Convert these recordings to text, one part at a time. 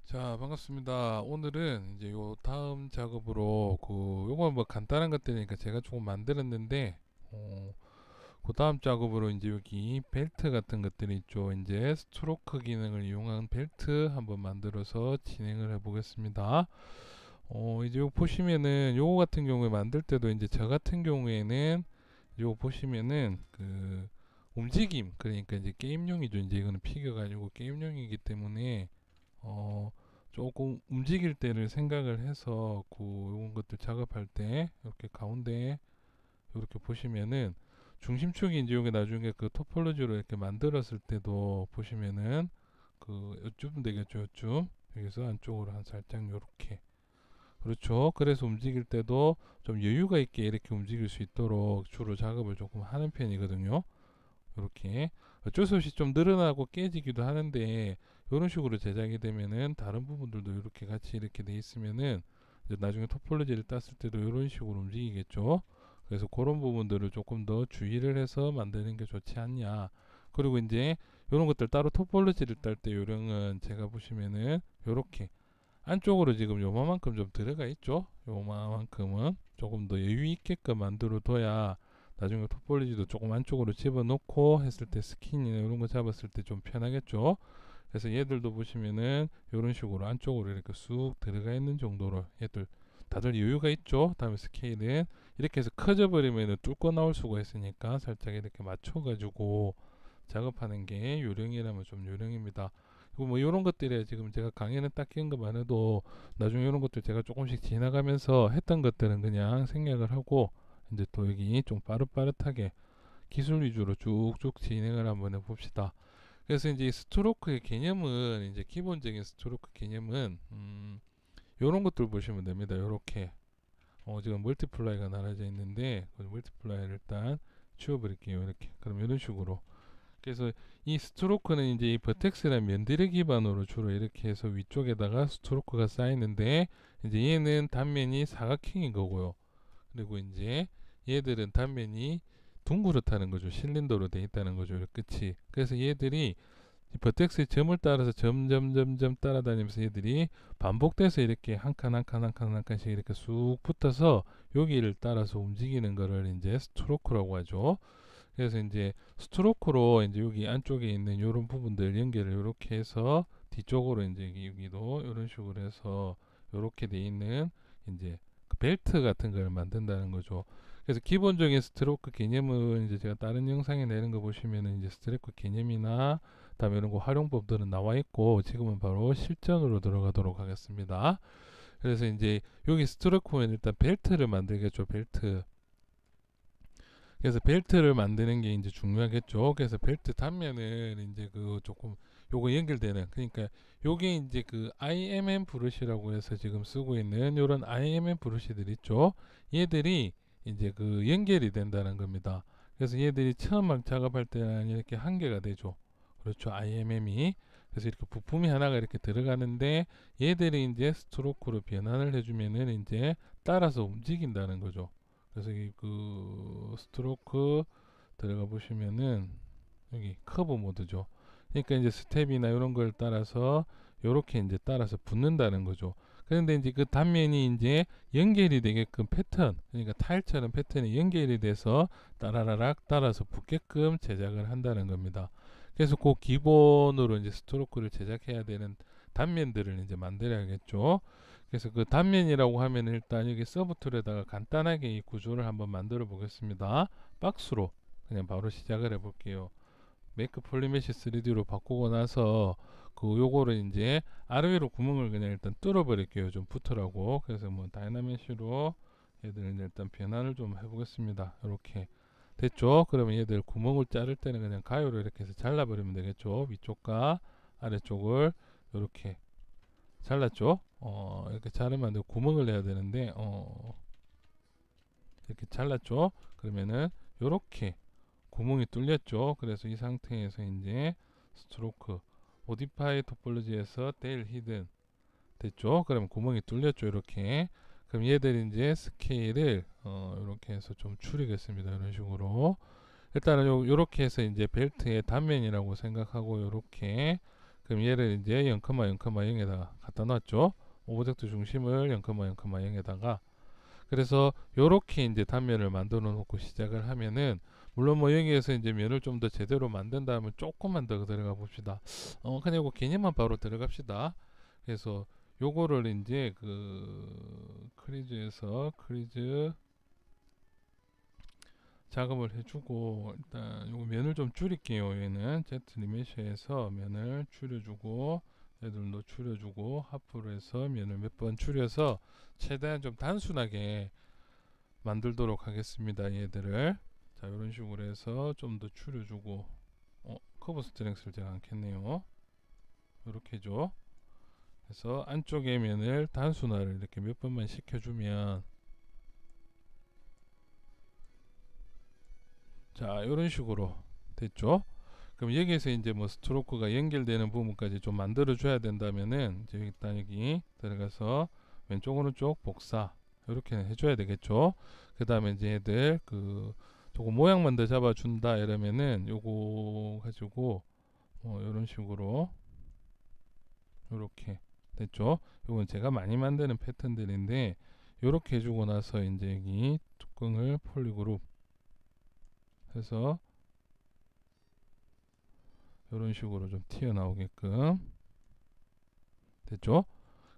자, 반갑습니다. 오늘은 이제 요 다음 작업으로 요거 뭐 간단한 것들이니까 제가 조금 만들었는데, 그 다음 작업으로 이제 여기 벨트 같은 것들이 있죠. 이제 스트로크 기능을 이용한 벨트 한번 만들어서 진행을 해 보겠습니다. 이제 요 보시면은 요거 같은 경우에 만들 때도 이제 저 같은 경우에는 요 보시면은 움직임, 그러니까 이제 게임용이죠. 이제 이거는 피규어가 아니고 게임용이기 때문에 어, 조금 움직일 때를 생각을 해서 이런 것들 작업할 때 이렇게 가운데 이렇게 보시면은 중심축이 이제 요게 나중에 그 토폴로지로 이렇게 만들었을 때도 보시면은 요쯤 되겠죠. 요쯤 여기서 안쪽으로 한 살짝 요렇게, 그렇죠. 그래서 움직일 때도 좀 여유가 있게 이렇게 움직일 수 있도록 주로 작업을 조금 하는 편이거든요. 이렇게 어쩔 수 없이 좀 늘어나고 깨지기도 하는데, 이런 식으로 제작이 되면은 다른 부분들도 이렇게 같이 이렇게 돼 있으면은 이제 나중에 토폴로지를 땄을 때도 이런 식으로 움직이겠죠. 그래서 그런 부분들을 조금 더 주의를 해서 만드는 게 좋지 않냐. 그리고 이제 이런 것들 따로 토폴로지를 딸 때 요령은 제가 보시면은 요렇게 안쪽으로 지금 요만큼 좀 들어가 있죠. 요만큼은 조금 더 여유 있게끔 만들어 둬야 나중에 톱볼리지도 조금 안쪽으로 집어넣고 했을 때 스킨이나 이런 거 잡았을 때 좀 편하겠죠. 그래서 얘들도 보시면은 이런 식으로 안쪽으로 이렇게 쑥 들어가 있는 정도로 얘들 다들 여유가 있죠. 다음에 스케일은 이렇게 해서 커져 버리면은 뚫고 나올 수가 있으니까 살짝 이렇게 맞춰가지고 작업하는 게 요령이라면 좀 요령입니다. 그리고 뭐 이런 것들에 지금 제가 강의는 딱 끼는 것만 해도 나중에 이런 것들 제가 조금씩 지나가면서 했던 것들은 그냥 생략을 하고 이제 또 여기 좀 빠릇빠릇하게 기술 위주로 쭉쭉 진행을 한번 해봅시다. 그래서 이제 스트로크의 개념은 이제 기본적인 스트로크 개념은 이런 것들 보시면 됩니다. 이렇게 지금 멀티플라이가 나눠져 있는데 그 멀티플라이를 일단 지워버릴게요. 이렇게 그럼 이런 식으로. 그래서 이 스트로크는 이제 이 버텍스라는 면들을 기반으로 주로 이렇게 해서 위쪽에다가 스트로크가 쌓이는데, 이제 얘는 단면이 사각형인 거고요. 그리고 이제 얘들은 단면이 둥그렇다는 거죠. 실린더로 돼 있다는 거죠. 끝이. 그래서 얘들이 이 버텍스의 점을 따라서 점점점점 따라다니면서 얘들이 반복돼서 이렇게 한 칸 한 칸 한 칸 한 칸씩 이렇게 쑥 붙어서 여기를 따라서 움직이는 거를 이제 스트로크라고 하죠. 그래서 이제 스트로크로 이제 여기 안쪽에 있는 이런 부분들 연결을 이렇게 해서 뒤쪽으로 이제 여기도 이런 식으로 해서 이렇게 돼 있는 이제 그 벨트 같은 걸 만든다는 거죠. 그래서 기본적인 스트로크 개념은 이제 제가 다른 영상에 내는 거 보시면은 이제 스트로크 개념이나 다음에 이런 거 활용법들은 나와 있고, 지금은 바로 실전으로 들어가도록 하겠습니다. 그래서 이제 여기 스트로크는 일단 벨트를 만들겠죠. 벨트. 그래서 벨트를 만드는 게 이제 중요하겠죠. 그래서 벨트 단면은 이제 조금 요거 연결되는, 그러니까 요게 이제 IMM 브러쉬라고 해서 지금 쓰고 있는 요런 IMM 브러쉬들 있죠. 얘들이 이제 연결이 된다는 겁니다. 그래서 얘들이 처음 막 작업할 때는 이렇게 한 개가 되죠. 그렇죠. IMM이. 그래서 이렇게 부품이 하나가 이렇게 들어가는데, 얘들이 이제 스트로크로 변환을 해주면은 이제 따라서 움직인다는 거죠. 그래서 스트로크 들어가 보시면은 여기 커브 모드죠. 그러니까 이제 스텝이나 이런 걸 따라서 요렇게 이제 따라서 붙는다는 거죠. 그런데 이제 그 단면이 이제 연결이 되게끔 패턴, 그러니까 타일처럼 패턴이 연결이 돼서 따라라락 따라서 붙게끔 제작을 한다는 겁니다. 그래서 그 기본으로 이제 스트로크를 제작해야 되는 단면들을 이제 만들어야겠죠. 그래서 그 단면이라고 하면 일단 여기 서브 툴에다가 간단하게 이 구조를 한번 만들어 보겠습니다. 박스로 그냥 바로 시작을 해 볼게요. 메이크 폴리메시 3D로 바꾸고 나서 요거를 이제 아래로 구멍을 그냥 일단 뚫어 버릴게요. 좀 붙으라고. 그래서 뭐 다이나메시로 얘들은 일단 변환을 좀 해보겠습니다. 이렇게 됐죠? 그러면 얘들 구멍을 자를 때는 그냥 가위로 이렇게 해서 잘라 버리면 되겠죠? 위쪽과 아래쪽을 이렇게 잘랐죠? 이렇게 자르면 안 되고 구멍을 내야 되는데, 이렇게 잘랐죠? 그러면은 요렇게 구멍이 뚫렸죠? 그래서 이 상태에서 이제 스트로크 모디파이 토폴로지에서 데일 히든 됐죠? 그러면 구멍이 뚫렸죠? 이렇게. 그럼 얘들 이제 스케일을 이렇게 해서 좀 줄이겠습니다. 이런 식으로. 일단은 요렇게 해서 이제 벨트의 단면이라고 생각하고 요렇게. 그럼 얘를 이제 0,0,0에다가 갖다 놨죠. 오브젝트 중심을 0,0,0에다가 그래서 요렇게 이제 단면을 만들어 놓고 시작을 하면은 물론 뭐 여기에서 이제 면을 좀 더 제대로 만든다면 조금만 더 들어가 봅시다. 그냥 요거 개념만 바로 들어갑시다. 그래서 요거를 이제 그 크리즈 작업을 해주고 일단 요거 면을 좀 줄일게요. 얘는 Z 리메시에서 면을 줄여주고 얘들도 줄여주고 하프로 해서 면을 몇 번 줄여서 최대한 좀 단순하게 만들도록 하겠습니다. 얘들을 자 이런 식으로 해서 좀 더 줄여주고 커브 스트렝스를 제가 않겠네요. 이렇게 죠. 그래서 안쪽에 면을 단순화를 이렇게 몇 번만 시켜주면 자 이런 식으로 됐죠. 그럼 여기에서 이제 뭐 스트로크가 연결되는 부분까지 좀 만들어 줘야 된다면은 이제 일단 여기 들어가서 왼쪽 오른쪽 복사 이렇게 해줘야 되겠죠. 그 다음에 이제 얘들 그 조금 모양만 더 잡아준다 이러면은 요거 가지고 이런 식으로 요렇게 됐죠. 요건 제가 많이 만드는 패턴들인데 요렇게 해주고 나서 이제 여기 뚜껑을 폴리그룹 해서 이런 식으로 좀 튀어나오게끔 됐죠.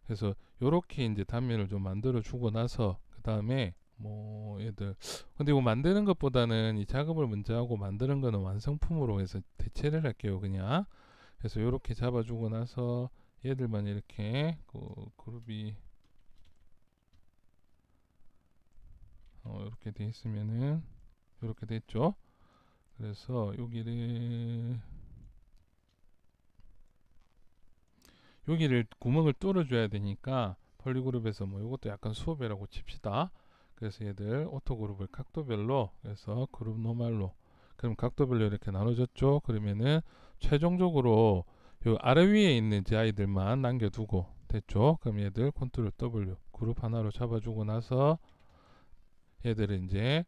그래서 요렇게 이제 단면을 좀 만들어 주고 나서 그 다음에 뭐 얘들 근데 이거 만드는 것보다는 이 작업을 먼저 하고 만드는 거는 완성품으로 해서 대체를 할게요. 그냥 그래서 요렇게 잡아주고 나서 얘들만 이렇게 그 그룹이 이렇게 돼 있으면은 이렇게 됐죠. 그래서 여기를 구멍을 뚫어줘야 되니까 폴리그룹에서 뭐 이것도 약간 수업이라고 칩시다. 그래서 얘들 오토그룹을 각도별로 그래서 그룹 노말로 그럼 각도별로 이렇게 나눠졌죠. 그러면은 최종적으로 요 아래 위에 있는 제 아이들만 남겨두고 됐죠. 그럼 얘들 컨트롤 W 그룹 하나로 잡아주고 나서 얘들을 이제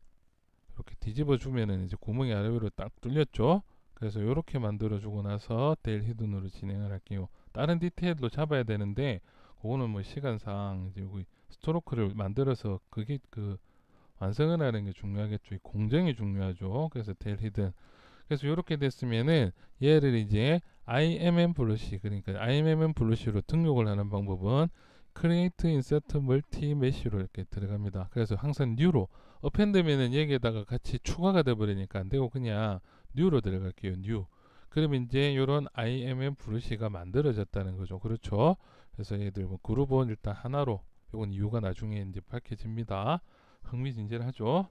이렇게 뒤집어 주면은 이제 구멍이 아래 위로 딱 뚫렸죠. 그래서 이렇게 만들어 주고 나서 데일 히든으로 진행을 할게요. 다른 디테일도 잡아야 되는데 그거는 뭐 시간상 이제 여기 스트로크를 만들어서 그게 그 완성을 하는 게 중요하겠죠. 이 공정이 중요하죠. 그래서 데일 히든 그래서 이렇게 됐으면은 얘를 이제 IMM 블러시 그러니까 IMM 블러시로 등록을 하는 방법은 Create Insert Multi Mesh로 이렇게 들어갑니다. 그래서 항상 New로 append면은 여기에다가 같이 추가가 돼 버리니까 안 되고 그냥 New로 들어갈게요. New. 그러면 이제 이런 IMM 브러쉬가 만들어졌다는 거죠. 그렇죠? 그래서 얘들 뭐 그룹은 일단 하나로 이건 이유가 나중에 이제 밝혀집니다. 흥미진진하죠?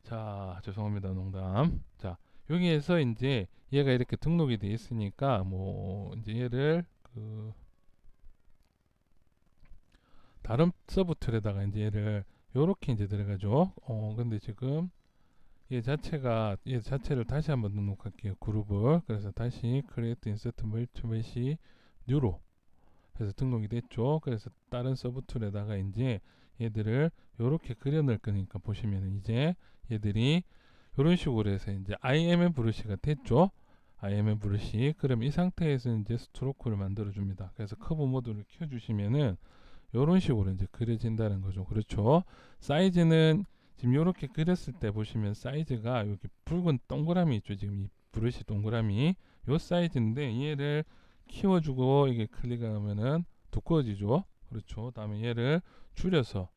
자, 죄송합니다. 농담. 자, 여기에서 이제 얘가 이렇게 등록이 돼 있으니까 뭐 이제 얘를 그 다른 서브 툴에다가 이제 얘를 요렇게 이제 들어가죠. 근데 지금 얘 자체를 다시 한번 등록할게요. 그룹을. 그래서 다시 create insert multimesh new로 해서 등록이 됐죠. 그래서 다른 서브 툴에다가 이제 얘들을 요렇게 그려 넣을 거니까 보시면은 이제 얘들이 이런 식으로 해서 이제 IMM 브러쉬가 됐죠. IMM 브러쉬. 그럼 이 상태에서 이제 스트로크를 만들어 줍니다. 그래서 커브 모드를 켜 주시면은 이런 식으로 이제 그려진다는 거죠. 그렇죠. 사이즈는 지금 이렇게 그렸을 때 보시면 사이즈가 여기 붉은 동그라미 있죠. 지금 이 브러쉬 동그라미 요 사이즈인데 얘를 키워주고 이게 클릭하면은 두꺼워지죠. 그렇죠. 다음에 얘를 줄여서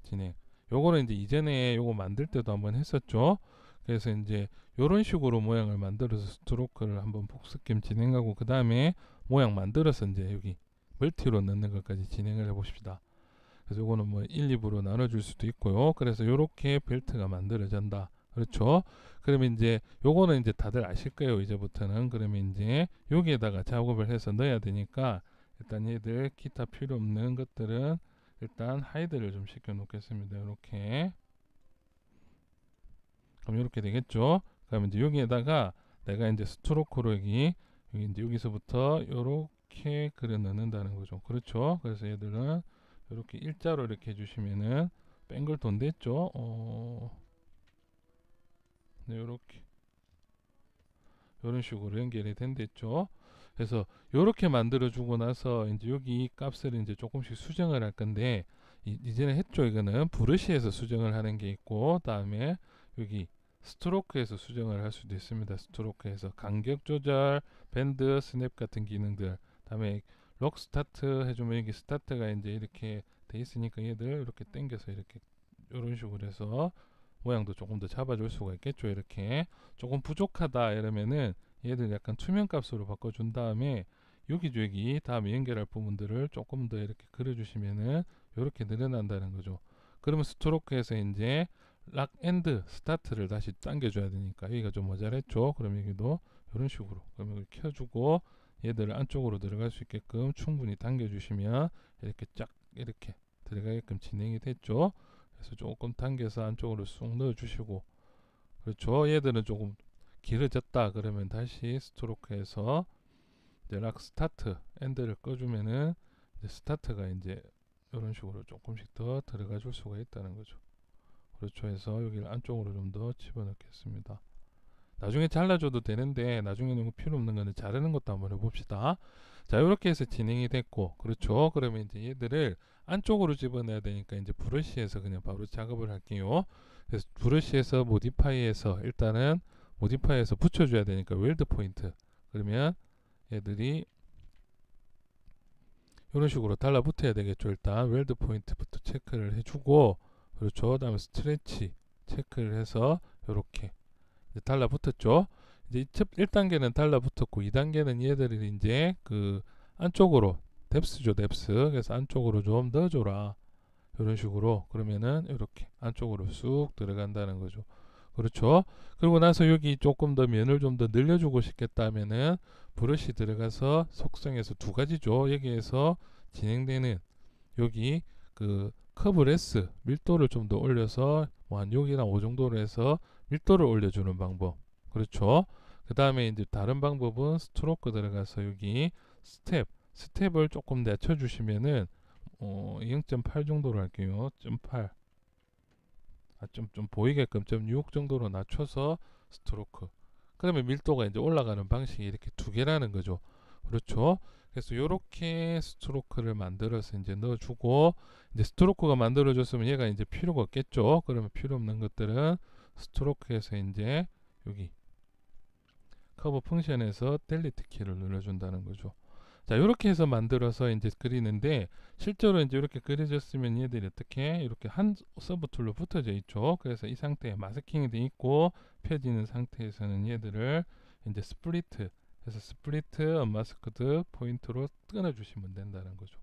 진행. 요거는 이제 이전에 요거 만들 때도 한번 했었죠. 그래서 이제 요런 식으로 모양을 만들어서 스트로크를 한번 복습 겸 진행하고 그 다음에 모양 만들어서 이제 여기 멀티로 넣는 것까지 진행을 해 봅시다. 그래서 요거는 뭐 1, 2부로 나눠줄 수도 있고요. 그래서 요렇게 벨트가 만들어진다. 그렇죠? 그러면 이제 요거는 이제 다들 아실 거예요. 이제부터는. 그러면 이제 여기에다가 작업을 해서 넣어야 되니까 일단 얘들 기타 필요 없는 것들은 일단 하이드를 좀 시켜 놓겠습니다. 이렇게. 그럼 이렇게 되겠죠? 그러면 이제 여기에다가 내가 이제 스트로크로 여기 이제 여기서부터 이렇게 그려 넣는다는 거죠. 그렇죠? 그래서 얘들은 이렇게 일자로 이렇게 해주시면은 뱅글돈 됐죠? 네, 이렇게 이런 식으로 연결이 된댔죠. 그래서 요렇게 만들어 주고 나서 이제 여기 값을 이제 조금씩 수정을 할 건데, 이전에 했죠. 이거는 브러쉬에서 수정을 하는 게 있고, 다음에 여기 스트로크에서 수정을 할 수도 있습니다. 스트로크에서 간격 조절, 밴드, 스냅 같은 기능들. 다음에 록 스타트 해주면 여기 스타트가 이제 이렇게 돼 있으니까 얘들 이렇게 당겨서 이렇게 이런 식으로 해서 모양도 조금 더 잡아줄 수가 있겠죠. 이렇게 조금 부족하다 이러면은 얘들 약간 투명 값으로 바꿔준 다음에 여기 다음에 연결할 부분들을 조금 더 이렇게 그려주시면은 이렇게 늘어난다는 거죠. 그러면 스트로크에서 이제 락 앤드 스타트를 다시 당겨줘야 되니까 여기가 좀 모자랬죠. 그럼 여기도 이런 식으로 그럼 여기 켜주고 얘들을 안쪽으로 들어갈 수 있게끔 충분히 당겨주시면 이렇게 쫙 이렇게 들어가게끔 진행이 됐죠. 그래서 조금 당겨서 안쪽으로 쑥 넣어주시고, 그렇죠. 얘들은 조금 길어졌다 그러면 다시 스트로크에서 이제 락 스타트 엔드를 꺼주면은 이제 스타트가 이제 이런 식으로 조금씩 더 들어가 줄 수가 있다는 거죠. 그렇죠. 해서 여기를 안쪽으로 좀 더 집어넣겠습니다. 나중에 잘라줘도 되는데 나중에는 뭐 필요 없는 거는 자르는 것도 한번 해봅시다. 자, 이렇게 해서 진행이 됐고, 그렇죠. 그러면 이제 얘들을 안쪽으로 집어넣어야 되니까 이제 브러쉬에서 그냥 바로 작업을 할게요. 그래서 브러쉬에서 모디파이에서 일단은 모디파이에서 붙여줘야 되니까 웰드 포인트. 그러면 얘들이 이런 식으로 달라붙어야 되겠죠. 일단 웰드 포인트부터 체크를 해주고, 그렇죠. 다음에 스트레치 체크를 해서 이렇게 달라붙었죠. 이제 1단계는 달라붙었고 2단계는 얘들을 이제 그 안쪽으로 뎁스죠. 뎁스. 그래서 안쪽으로 좀 넣어줘라. 이런 식으로 그러면은 이렇게 안쪽으로 쑥 들어간다는 거죠. 그렇죠. 그리고 나서 여기 조금 더 면을 좀 더 늘려주고 싶겠다면은 브러쉬 들어가서 속성에서 두 가지죠. 여기에서 진행되는 여기 그 커브레스 밀도를 좀 더 올려서 뭐 한 6이나 5 정도로 해서 밀도를 올려주는 방법. 그렇죠. 그 다음에 이제 다른 방법은 스트로크 들어가서 여기 스텝을 조금 낮춰주시면은 0.8 정도로 할게요. 0.8 좀 보이게끔 0.6 정도로 낮춰서 스트로크. 그러면 밀도가 이제 올라가는 방식이 이렇게 두 개라는 거죠. 그렇죠. 그래서 이렇게 스트로크를 만들어서 이제 넣어주고, 이제 스트로크가 만들어졌으면 얘가 이제 필요가 없겠죠. 그러면 필요 없는 것들은 스트로크에서 이제 여기 커브 펑션에서 델리트 키를 눌러준다는 거죠. 자, 이렇게 해서 만들어서 이제 그리는데, 실제로 이제 이렇게 그려졌으면 얘들이 어떻게 이렇게 한 서브 툴로 붙어져 있죠. 그래서 이 상태에 마스킹이 돼 있고 펴지는 상태에서는 얘들을 이제 스플리트 해서 스플리트 언마스크드 포인트로 끊어 주시면 된다는 거죠.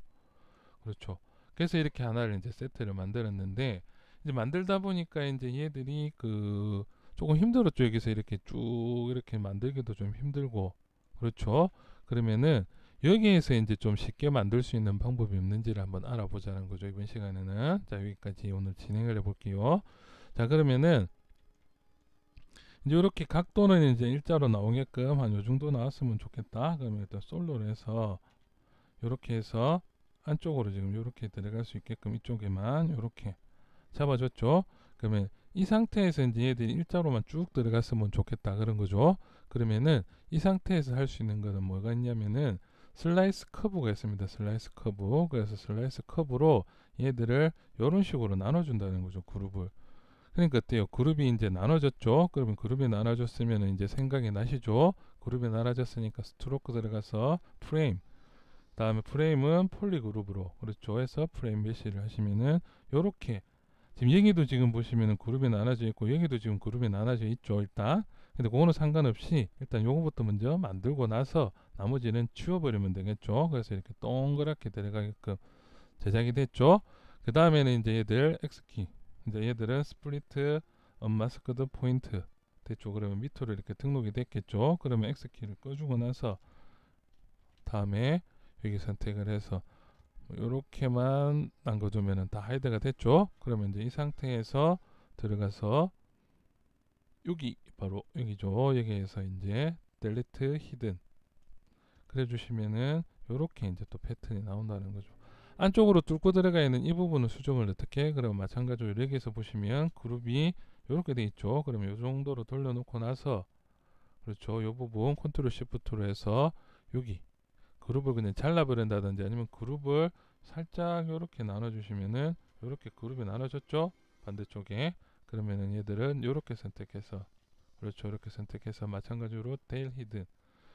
그렇죠. 그래서 이렇게 하나를 이제 세트를 만들었는데, 이제 만들다 보니까 이제 얘들이 그 조금 힘들었죠. 여기서 이렇게 쭉 이렇게 만들기도 좀 힘들고, 그렇죠. 그러면은 여기에서 이제 좀 쉽게 만들 수 있는 방법이 없는지를 한번 알아보자는 거죠. 이번 시간에는. 자, 여기까지 오늘 진행을 해볼게요. 자, 그러면은 이제 이렇게 각도는 이제 일자로 나오게끔 한 요 정도 나왔으면 좋겠다. 그러면 일단 솔로로 해서 이렇게 해서 안쪽으로 지금 이렇게 들어갈 수 있게끔 이쪽에만 이렇게 잡아줬죠. 그러면 이 상태에서 이제 얘들이 일자로만 쭉 들어갔으면 좋겠다 그런 거죠. 그러면은 이 상태에서 할 수 있는 거는 뭐가 있냐면은 슬라이스 커브가 있습니다. 슬라이스 커브. 그래서 슬라이스 커브로 얘들을 이런 식으로 나눠준다는 거죠. 그룹을. 그러니까 어때요? 그룹이 이제 나눠졌죠. 그러면 그룹이 나눠졌으면 이제 생각이 나시죠. 그룹이 나눠졌으니까 스트로크 들어가서 프레임. 다음에 프레임은 폴리 그룹으로 그렇죠. 해서 프레임 메시를 하시면은 요렇게 지금 여기도 지금 보시면은 그룹이 나눠져 있고 여기도 지금 그룹이 나눠져 있죠. 일단 근데 그거는 상관없이 일단 요거부터 먼저 만들고 나서 나머지는 지워버리면 되겠죠. 그래서 이렇게 동그랗게 들어가게끔 제작이 됐죠. 그 다음에는 이제 얘들 X키 이제 얘들은 스플리트 언마스크드 포인트 됐죠. 그러면 밑으로 이렇게 등록이 됐겠죠. 그러면 X키를 꺼주고 나서 다음에 여기 선택을 해서 이렇게만 남겨두면은 다 하이드가 됐죠. 그러면 이제 이 상태에서 들어가서 여기 바로 여기죠. 여기에서 이제 델리트 히든 그래 주시면은 요렇게 이제 또 패턴이 나온다는 거죠. 안쪽으로 뚫고 들어가 있는 이 부분을 수정을 어떻게 그러면 마찬가지로 여기에서 보시면 그룹이 요렇게 돼 있죠. 그러면 요 정도로 돌려놓고 나서 그렇죠. 요 부분 컨트롤 시프트로 해서 여기 그룹을 그냥 잘라버린다든지 아니면 그룹을 살짝 요렇게 나눠주시면은 요렇게 그룹이 나눠졌죠? 반대쪽에. 그러면은 얘들은 요렇게 선택해서 그렇죠. 이렇게 선택해서 마찬가지로 테일 히든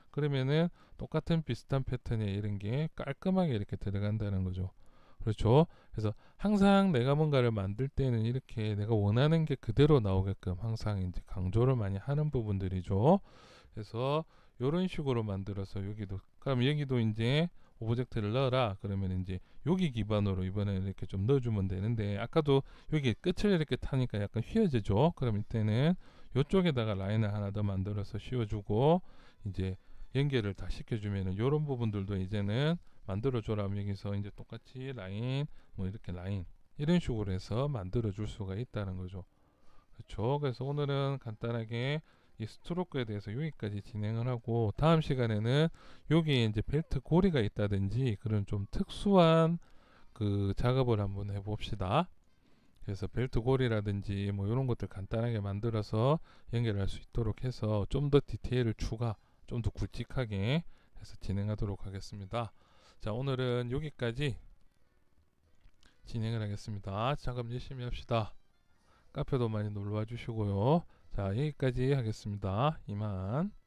그러면은 똑같은 비슷한 패턴에 이런 게 깔끔하게 이렇게 들어간다는 거죠. 그렇죠. 그래서 항상 내가 뭔가를 만들 때는 이렇게 내가 원하는 게 그대로 나오게끔 항상 이제 강조를 많이 하는 부분들이죠. 그래서 이런 식으로 만들어서 여기도 그럼 여기도 이제 오브젝트를 넣어라 그러면 이제 여기 기반으로 이번에는 이렇게 좀 넣어주면 되는데 아까도 여기 끝을 이렇게 타니까 약간 휘어지죠. 그럼 이때는 이쪽에다가 라인을 하나 더 만들어서 씌워주고 이제 연결을 다 시켜주면은 이런 부분들도 이제는 만들어줘라 하면 여기서 이제 똑같이 라인 뭐 이렇게 라인 이런 식으로 해서 만들어 줄 수가 있다는 거죠. 그렇죠. 그래서 오늘은 간단하게 이 스트로크에 대해서 여기까지 진행을 하고 다음 시간에는 여기에 이제 벨트 고리가 있다든지 그런 좀 특수한 그 작업을 한번 해봅시다. 그래서 벨트 고리라든지 뭐 이런 것들 간단하게 만들어서 연결할 수 있도록 해서 좀 더 디테일을 추가 좀 더 굵직하게 해서 진행하도록 하겠습니다. 자 오늘은 여기까지 진행을 하겠습니다. 작업 열심히 합시다. 카페도 많이 놀러와 주시고요. 자 여기까지 하겠습니다. 이만.